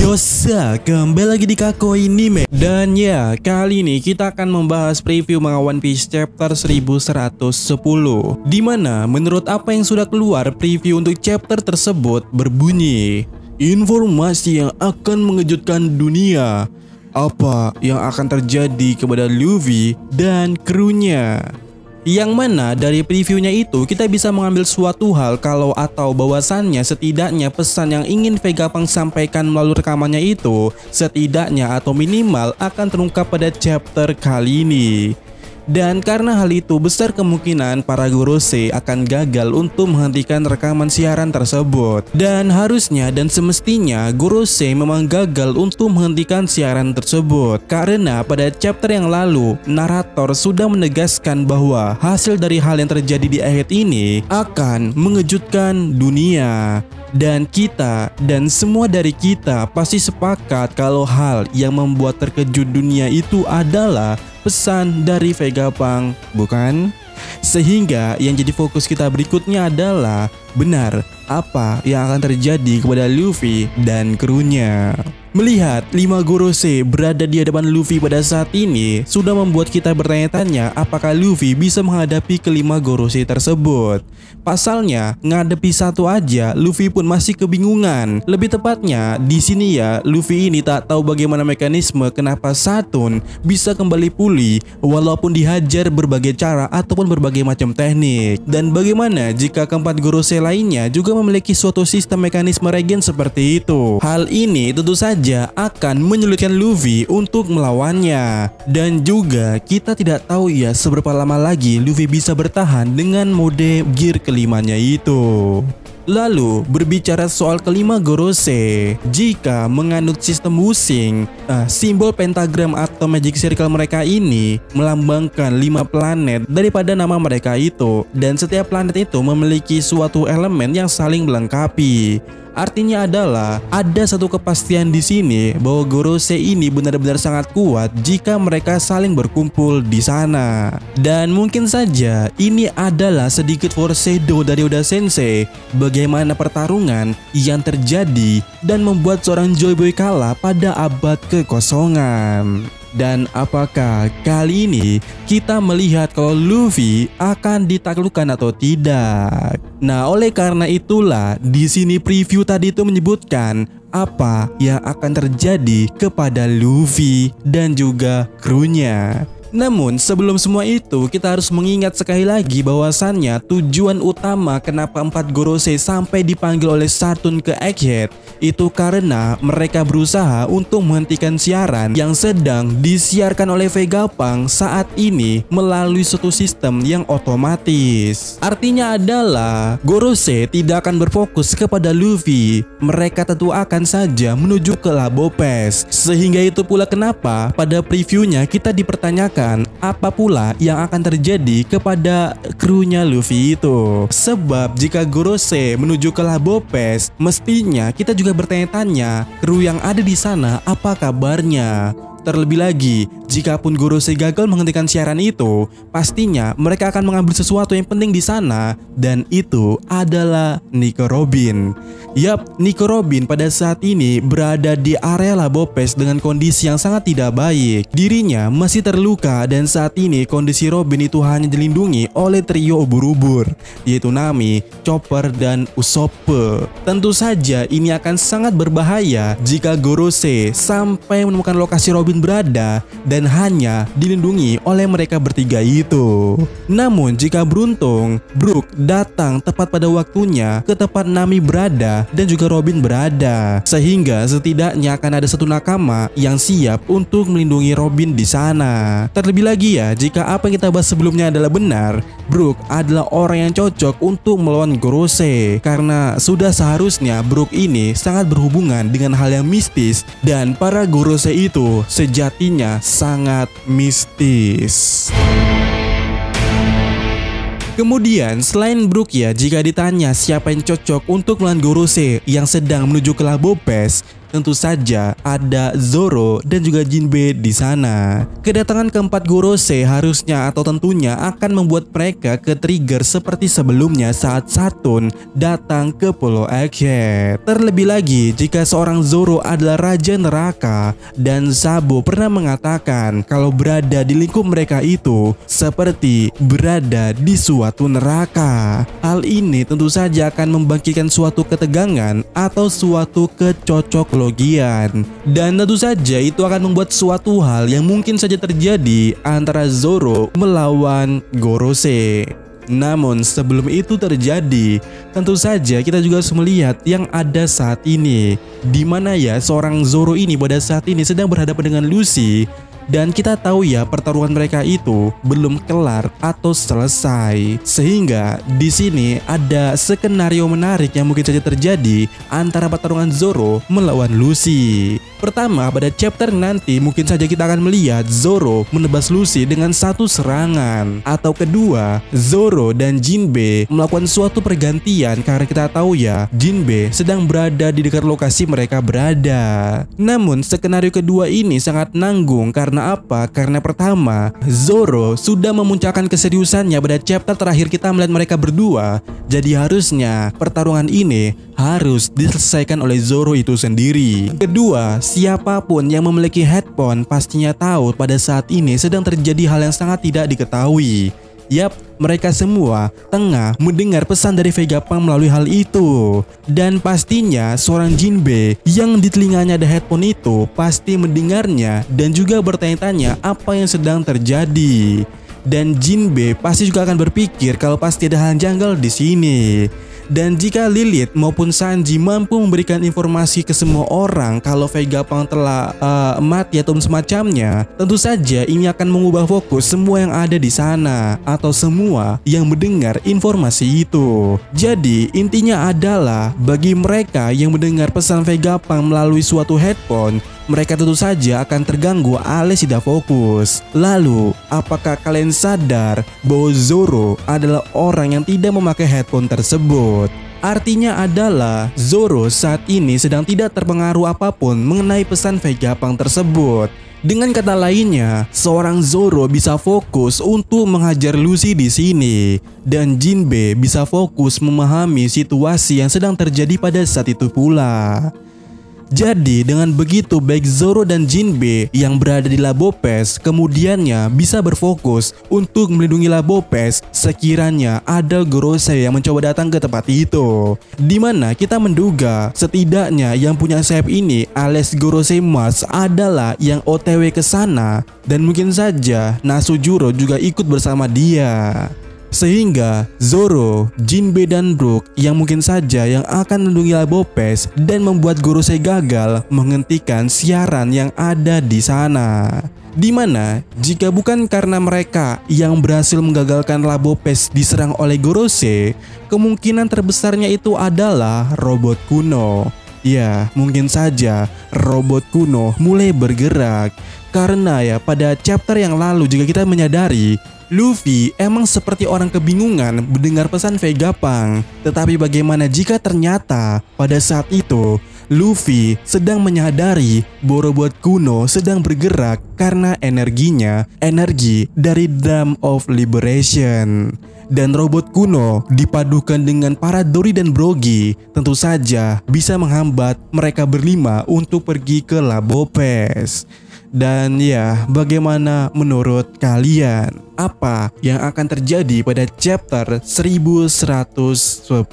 Yosa, kembali lagi di Kakoi Anime. Dan ya, kali ini kita akan membahas preview manga One Piece chapter 1110, dimana menurut apa yang sudah keluar, preview untuk chapter tersebut berbunyi informasi yang akan mengejutkan dunia. Apa yang akan terjadi kepada Luffy dan krunya? Yang mana dari previewnya itu kita bisa mengambil suatu hal atau bahwasannya setidaknya pesan yang ingin Vegapunk sampaikan melalui rekamannya itu setidaknya atau minimal akan terungkap pada chapter kali ini. Dan karena hal itu besar kemungkinan para Gorosei akan gagal untuk menghentikan rekaman siaran tersebut. Dan harusnya dan semestinya Gorosei memang gagal untuk menghentikan siaran tersebut, karena pada chapter yang lalu narator sudah menegaskan bahwa hasil dari hal yang terjadi di akhir ini akan mengejutkan dunia. Dan kita dan semua dari kita pasti sepakat kalau hal yang membuat terkejut dunia itu adalah pesan dari Vegapunk, bukan? Sehingga yang jadi fokus kita berikutnya adalah benar apa yang akan terjadi kepada Luffy dan krunya. Melihat 5 Gorosei berada di hadapan Luffy pada saat ini sudah membuat kita bertanya-tanya apakah Luffy bisa menghadapi kelima Gorosei tersebut. Pasalnya ngadepi satu aja Luffy pun masih kebingungan. Lebih tepatnya di sini ya, Luffy ini tak tahu bagaimana mekanisme kenapa Saturn bisa kembali pulih walaupun dihajar berbagai cara ataupun berbagai macam teknik. Dan bagaimana jika keempat Gorosei lainnya juga memiliki suatu sistem mekanisme regen seperti itu. Hal ini tentu saja akan menyulitkan Luffy untuk melawannya. Dan juga kita tidak tahu ya seberapa lama lagi Luffy bisa bertahan dengan mode gear kelimanya itu. Lalu berbicara soal kelima Gorosei, jika menganut sistem Wusing, simbol pentagram atau magic circle mereka ini melambangkan 5 planet daripada nama mereka itu, dan setiap planet itu memiliki suatu elemen yang saling melengkapi. Artinya adalah ada satu kepastian di sini bahwa Gorosei ini benar-benar sangat kuat jika mereka saling berkumpul di sana. Dan mungkin saja ini adalah sedikit foreshadow dari Oda Sensei bagaimana pertarungan yang terjadi dan membuat seorang Joy Boy kalah pada abad kekosongan. Dan apakah kali ini kita melihat kalau Luffy akan ditaklukkan atau tidak? Nah, oleh karena itulah di sini preview tadi itu menyebutkan apa yang akan terjadi kepada Luffy dan juga krunya. Namun sebelum semua itu kita harus mengingat sekali lagi bahwasannya tujuan utama kenapa 4 Gorosei sampai dipanggil oleh Saturn ke Egghead itu karena mereka berusaha untuk menghentikan siaran yang sedang disiarkan oleh Vegapunk saat ini melalui suatu sistem yang otomatis. Artinya adalah Gorosei tidak akan berfokus kepada Luffy, mereka tentu akan saja menuju ke Labopes. Sehingga itu pula kenapa pada previewnya kita dipertanyakan apa pula yang akan terjadi kepada krunya Luffy itu. Sebab jika Gorosei menuju ke Labopes, mestinya kita juga bertanya-tanya kru yang ada di sana apa kabarnya. Terlebih lagi, jikapun Gorosei gagal menghentikan siaran itu, pastinya mereka akan mengambil sesuatu yang penting di sana, dan itu adalah Nico Robin. Yap, Nico Robin pada saat ini berada di area Labopes dengan kondisi yang sangat tidak baik. Dirinya masih terluka dan saat ini kondisi Robin itu hanya dilindungi oleh trio ubur-ubur, yaitu Nami, Chopper, dan Usopp. Tentu saja ini akan sangat berbahaya jika Gorosei sampai menemukan lokasi Robin berada dan hanya dilindungi oleh mereka bertiga itu. Namun jika beruntung, Brook datang tepat pada waktunya ke tempat Nami berada dan juga Robin berada, sehingga setidaknya akan ada satu nakama yang siap untuk melindungi Robin di sana. Terlebih lagi ya, jika apa yang kita bahas sebelumnya adalah benar, Brook adalah orang yang cocok untuk melawan Gorosei karena sudah seharusnya Brook ini sangat berhubungan dengan hal yang mistis dan para Gorosei itu sejatinya sangat mistis. Kemudian selain Brook ya, jika ditanya siapa yang cocok untuk melawan Gorosei yang sedang menuju ke Labopes, tentu saja ada Zoro dan juga Jinbe di sana. Kedatangan keempat Gorosei harusnya atau tentunya akan membuat mereka ke-trigger seperti sebelumnya saat Saturn datang ke Pulau Egghead. Terlebih lagi jika seorang Zoro adalah Raja Neraka dan Sabo pernah mengatakan kalau berada di lingkup mereka itu seperti berada di suatu neraka. Hal ini tentu saja akan membangkitkan suatu ketegangan atau suatu kecocoklogian, dan tentu saja itu akan membuat suatu hal yang mungkin saja terjadi antara Zoro melawan Gorosei. Namun sebelum itu terjadi, tentu saja kita juga harus melihat yang ada saat ini, di mana ya seorang Zoro ini pada saat ini sedang berhadapan dengan Lucy. Dan kita tahu ya pertarungan mereka itu belum kelar atau selesai. Sehingga di sini ada skenario menarik yang mungkin saja terjadi antara pertarungan Zoro melawan Lucy. Pertama, pada chapter nanti mungkin saja kita akan melihat Zoro menebas Lucy dengan satu serangan. Atau kedua, Zoro dan Jinbe melakukan suatu pergantian karena kita tahu ya Jinbe sedang berada di dekat lokasi mereka berada. Namun skenario kedua ini sangat nanggung karena apa? Karena pertama, Zoro sudah memuncakkan keseriusannya pada chapter terakhir kita melihat mereka berdua. Jadi harusnya pertarungan ini harus diselesaikan oleh Zoro itu sendiri. Kedua, siapapun yang memiliki headphone pastinya tahu pada saat ini sedang terjadi hal yang sangat tidak diketahui. Yap, mereka semua tengah mendengar pesan dari Vegapunk melalui hal itu. Dan pastinya seorang Jinbe yang di telinganya ada headphone itu pasti mendengarnya dan juga bertanya-tanya apa yang sedang terjadi. Dan Jinbe pasti juga akan berpikir kalau pasti ada hal janggal di sini. Dan jika Lilith maupun Sanji mampu memberikan informasi ke semua orang kalau Vegapunk telah mati atau semacamnya, tentu saja ini akan mengubah fokus semua yang ada di sana atau semua yang mendengar informasi itu. Jadi intinya adalah bagi mereka yang mendengar pesan Vegapunk melalui suatu headphone, mereka tentu saja akan terganggu alias tidak fokus. Lalu, apakah kalian sadar bahwa Zoro adalah orang yang tidak memakai headphone tersebut? Artinya adalah Zoro saat ini sedang tidak terpengaruh apapun mengenai pesan Vegapunk tersebut. Dengan kata lainnya, seorang Zoro bisa fokus untuk menghajar Lucy di sini, dan Jinbe bisa fokus memahami situasi yang sedang terjadi pada saat itu pula. Jadi dengan begitu baik Zoro dan Jinbe yang berada di Labo Pes kemudiannya bisa berfokus untuk melindungi Labo Pes sekiranya ada Gorosei yang mencoba datang ke tempat itu. Dimana kita menduga setidaknya yang punya sayap ini alias Gorosei Mas adalah yang OTW ke sana, dan mungkin saja Nasujuro juga ikut bersama dia. Sehingga Zoro, Jinbe dan Brook yang mungkin saja yang akan melindungi Labo Pes dan membuat Gorosei gagal menghentikan siaran yang ada di sana. Dimana jika bukan karena mereka yang berhasil menggagalkan Labo Pes diserang oleh Gorosei, kemungkinan terbesarnya itu adalah robot kuno. Ya, mungkin saja robot kuno mulai bergerak. Karena ya pada chapter yang lalu juga kita menyadari Luffy emang seperti orang kebingungan mendengar pesan Vegapunk. Tetapi bagaimana jika ternyata pada saat itu Luffy sedang menyadari bahwa robot kuno sedang bergerak karena energinya energi dari Drum of Liberation. Dan robot kuno dipadukan dengan para Dory dan Brogy tentu saja bisa menghambat mereka berlima untuk pergi ke Labo Pes. Dan ya, bagaimana menurut kalian? Apa yang akan terjadi pada chapter 1110?